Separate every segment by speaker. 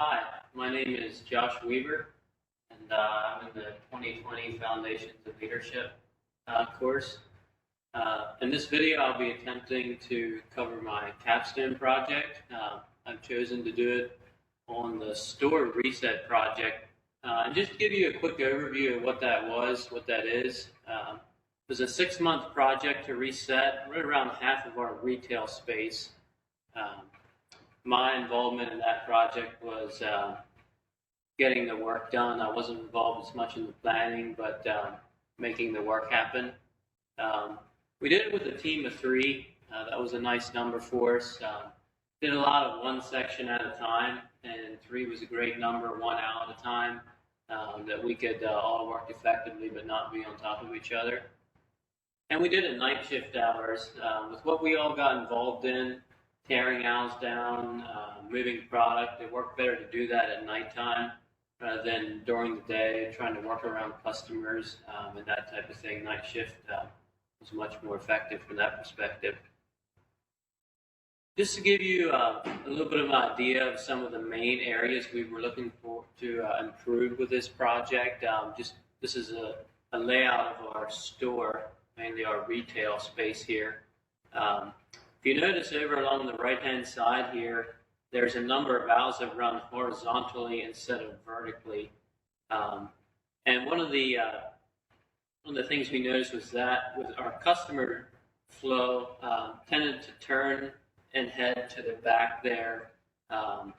Speaker 1: Hi, my name is Josh Weaver, and I'm in the 2020 Foundations of Leadership course. In this video, I'll be attempting to cover my capstone project. I've chosen to do it on the store reset project. And just to give you a quick overview of what that is. It was a 6-month project to reset right around half of our retail space. My involvement in that project was getting the work done. I wasn't involved as much in the planning, but making the work happen. We did it with a team of 3. That was a nice number for us. Did a lot of one section at a time, and 3 was a great number, 1 out at a time, that we could all work effectively but not be on top of each other. And we did it night shift hours. With what we all got involved in, tearing aisles down, moving product, it worked better to do that at nighttime rather than during the day, trying to work around customers and that type of thing. Night shift was much more effective from that perspective. Just to give you a little bit of an idea of some of the main areas we were looking for to improve with this project. This is a layout of our store, mainly our retail space here. If you notice over along the right-hand side here, there's a number of aisles that run horizontally instead of vertically. And one of the things we noticed was that with our customer flow tended to turn and head to the back there, and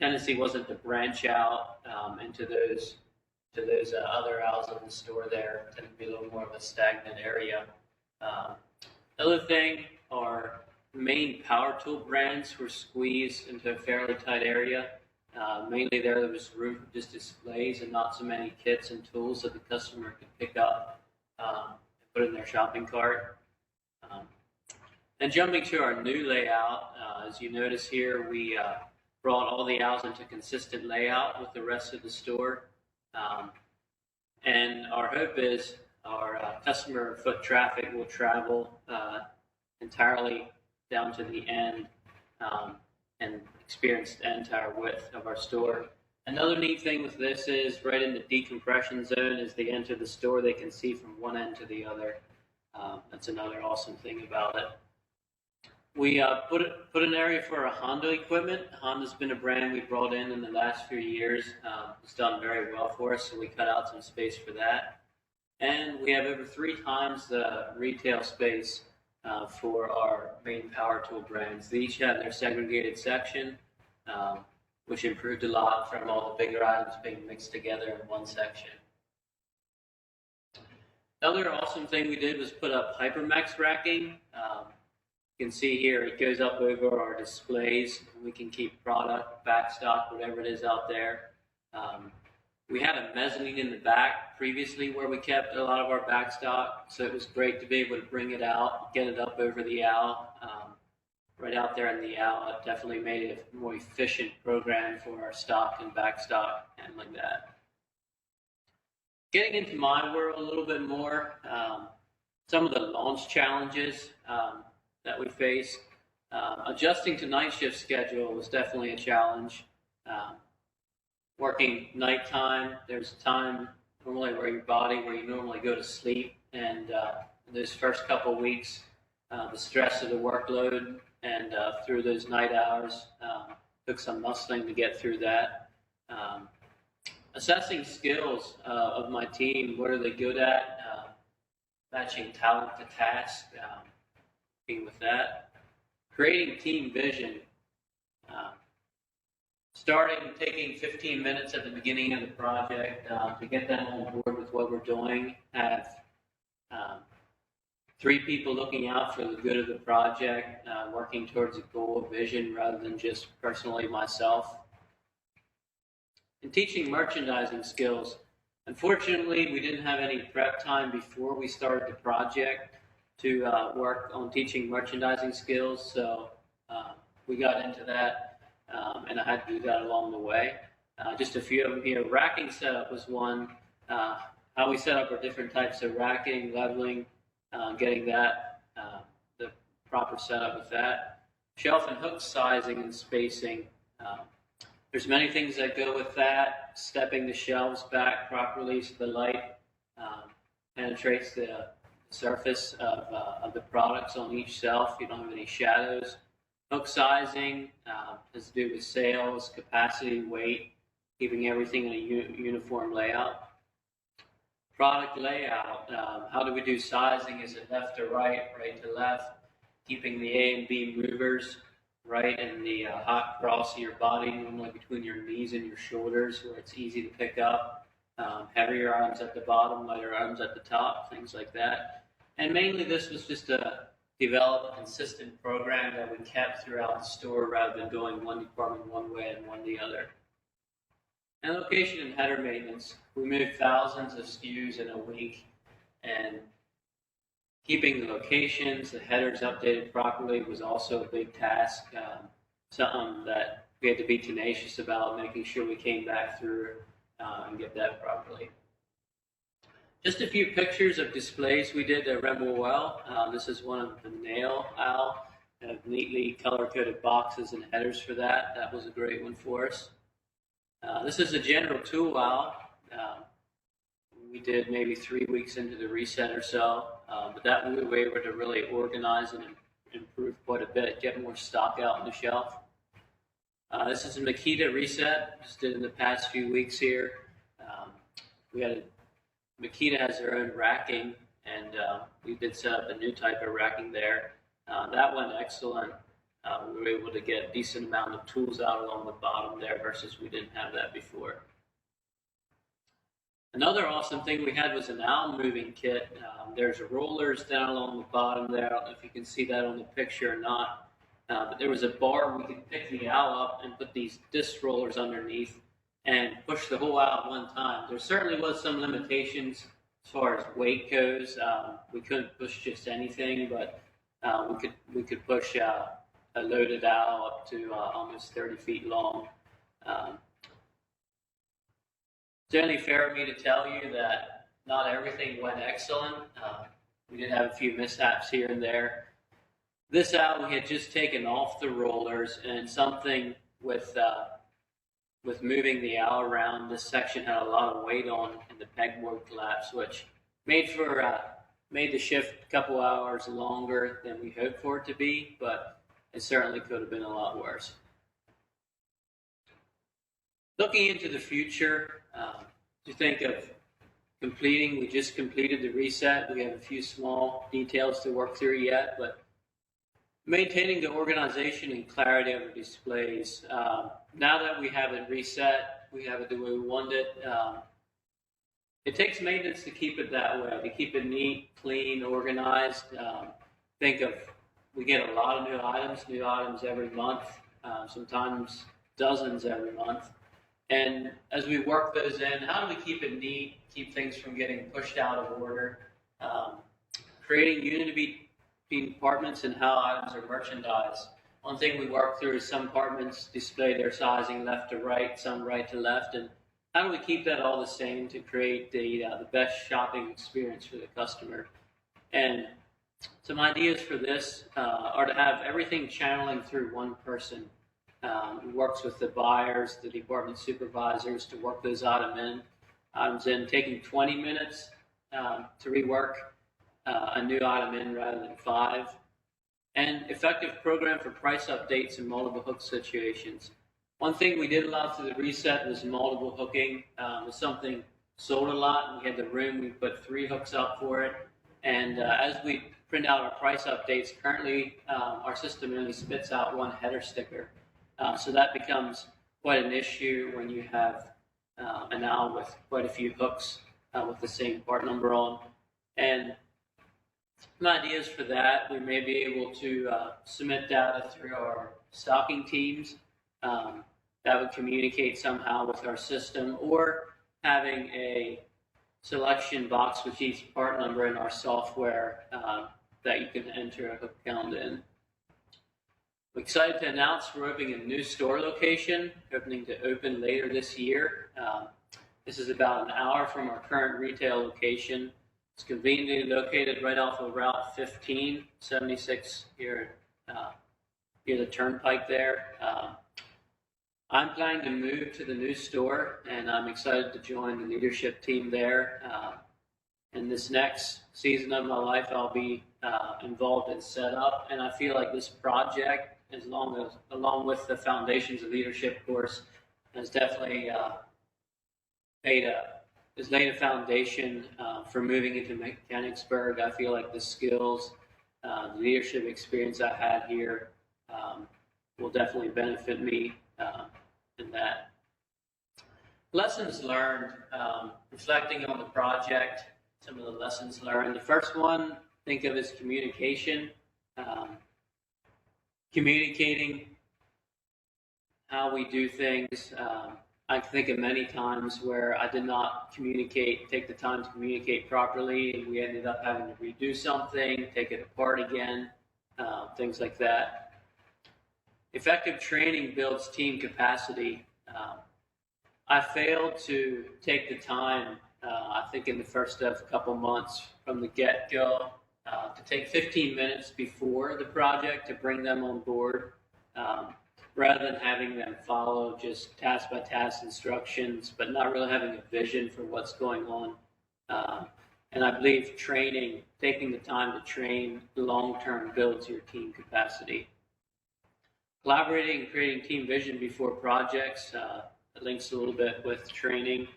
Speaker 1: tendency wasn't to branch out into those other aisles of the store there. It tended to be a little more of a stagnant area. Another thing, our main power tool brands were squeezed into a fairly tight area. Mainly there was room for just displays and not so many kits and tools that the customer could pick up and put in their shopping cart. And jumping to our new layout, as you notice here, we brought all the aisles into consistent layout with the rest of the store. And our hope is our customer foot traffic will travel entirely down to the end and experience the entire width of our store. Another neat thing with this is right in the decompression zone as they enter the store, they can see from one end to the other. That's another awesome thing about it. We put an area for our Honda equipment. Honda's been a brand we brought in the last few years. It's done very well for us, so we cut out some space for that. And we have over 3 times the retail space for our main power tool brands. They each have their segregated section, which improved a lot from all the bigger items being mixed together in one section. Another awesome thing we did was put up Hypermax racking. You can see here it goes up over our displays. We can keep product, back stock, whatever it is out there. We had a mezzanine in the back previously where we kept a lot of our back stock, so it was great to be able to bring it out, get it up over the aisle, right out there in the aisle. It definitely made it a more efficient program for our stock and back stock handling that. Getting into my world a little bit more, some of the launch challenges that we faced. Adjusting to night shift schedule was definitely a challenge. Working nighttime, there's a time normally where you normally go to sleep, and those first couple of weeks, the stress of the workload and through those night hours took some muscling to get through that. Assessing skills of my team, what are they good at? Matching talent to task, working with that. Creating team vision. Taking 15 minutes at the beginning of the project to get them on board with what we're doing. Have 3 people looking out for the good of the project, working towards a goal of vision rather than just personally myself. And teaching merchandising skills. Unfortunately, we didn't have any prep time before we started the project to work on teaching merchandising skills, so we got into that. And I had to do that along the way. Just a few of them here. Racking setup was one. How we set up our different types of racking, leveling, getting that, the proper setup with that. Shelf and hook sizing and spacing. There's many things that go with that. Stepping the shelves back properly so the light penetrates the surface of the products on each shelf. You don't have any shadows. Hook sizing has to do with sales, capacity, weight, keeping everything in a uniform layout. Product layout, how do we do sizing? Is it left to right, right to left? Keeping the A and B movers right in the hot cross of your body, normally between your knees and your shoulders, where it's easy to pick up. Heavier arms at the bottom, lighter arms at the top, things like that. And mainly this was just to develop a consistent program that we kept throughout the store rather than going one department one way and one the other. And location and header maintenance. We moved thousands of SKUs in a week, and keeping the locations, the headers updated properly was also a big task, something that we had to be tenacious about, making sure we came back through and get that properly. Just a few pictures of displays we did that went well. This is one of the nail aisle. Neatly color-coded boxes and headers for that. That was a great one for us. This is a general tool aisle. We did maybe 3 weeks into the reset or so, but that we were able to really organize and improve quite a bit, get more stock out on the shelf. This is a Makita reset, just did in the past few weeks here. Makita has their own racking, and we did set up a new type of racking there. That went excellent. We were able to get a decent amount of tools out along the bottom there versus we didn't have that before. Another awesome thing we had was an owl moving kit. There's rollers down along the bottom there. I don't know if you can see that on the picture or not. But there was a bar we could pick the owl up and put these disc rollers underneath and push the whole owl at one time. There certainly was some limitations as far as weight goes. We couldn't push just anything, but we could push a loaded owl up to almost 30 feet long. It's only fair of me to tell you that not everything went excellent. We did have a few mishaps here and there. This owl we had just taken off the rollers, and something with moving the owl around, this section had a lot of weight on, and the pegboard collapsed, which made the shift a couple hours longer than we hoped for it to be, but it certainly could have been a lot worse. Looking into the future, to think of we just completed the reset. We have a few small details to work through yet, but maintaining the organization and clarity of our displays. Now that we have it reset, we have it the way we want it. It takes maintenance to keep it that way, to keep it neat, clean, organized. We get a lot of new items every month, sometimes dozens every month. And as we work those in, how do we keep it neat, keep things from getting pushed out of order, creating unity between departments and how items are merchandised. One thing we work through is some departments display their sizing left to right, some right to left, and how do we keep that all the same to create the best shopping experience for the customer? And some ideas for this are to have everything channeling through one person who works with the buyers, the department supervisors to work those items in, taking 20 minutes to rework a new item in rather than 5. And effective program for price updates in multiple hook situations. One thing we did allow through the reset was multiple hooking. It was something sold a lot, and we had the room. We put 3 hooks up for it. And as we print out our price updates, currently our system only spits out 1 header sticker. So that becomes quite an issue when you have an owl with quite a few hooks with the same part number on. And some ideas for that, we may be able to submit data through our stocking teams that would communicate somehow with our system, or having a selection box with each part number in our software that you can enter a hook count in. We're excited to announce we're opening a new store location, opening to open later this year. This is about an hour from our current retail location. It's conveniently located right off of Route 15, 76 here the turnpike there. I'm planning to move to the new store, and I'm excited to join the leadership team there. In this next season of my life, I'll be involved in setup, and I feel like this project, along with the Foundations of Leadership course, has definitely laid a foundation for moving into Mechanicsburg. I feel like the skills, the leadership experience I had here will definitely benefit me in that. Lessons learned, reflecting on the project, some of the lessons learned. The first one, think of as communication. Communicating how we do things. I can think of many times where I did not take the time to communicate properly, and we ended up having to redo something, take it apart again, things like that. Effective training builds team capacity. I failed to take the time, I think in the first couple months from the get-go, to take 15 minutes before the project to bring them on board, rather than having them follow just task by task instructions, but not really having a vision for what's going on. And I believe taking the time to train long-term builds your team capacity. Collaborating and creating team vision before projects, it links a little bit with training,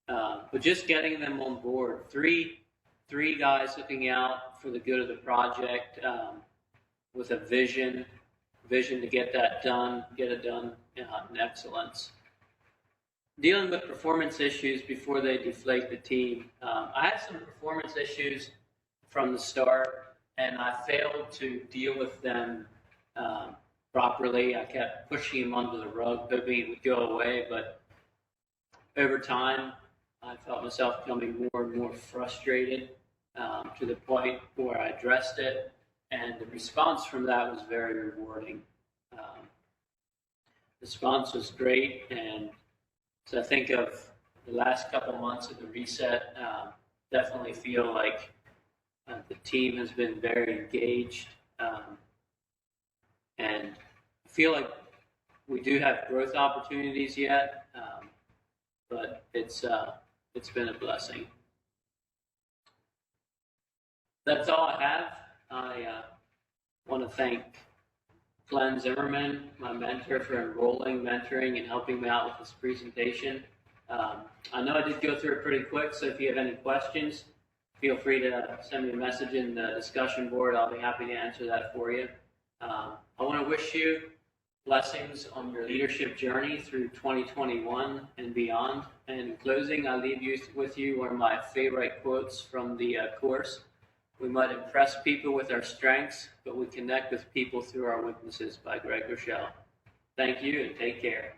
Speaker 1: but just getting them on board. Three guys looking out for the good of the project, with a vision to get it done in excellence. Dealing with performance issues before they deflate the team. I had some performance issues from the start, and I failed to deal with them properly. I kept pushing them under the rug, hoping it would go away, but over time, I felt myself becoming more and more frustrated, to the point where I addressed it, and the response from that was very rewarding. The response was great, and so I think of the last couple months of the reset, definitely feel like the team has been very engaged, and I feel like we do have growth opportunities yet, but it's been a blessing. That's all I have. I want to thank Glenn Zimmerman, my mentor, for mentoring, and helping me out with this presentation. I know I did go through it pretty quick, so if you have any questions, feel free to send me a message in the discussion board. I'll be happy to answer that for you. I want to wish you blessings on your leadership journey through 2021 and beyond. And in closing, I leave you with one of my favorite quotes from the course. We might impress people with our strengths, but we connect with people through our weaknesses, by Greg Rochelle. Thank you and take care.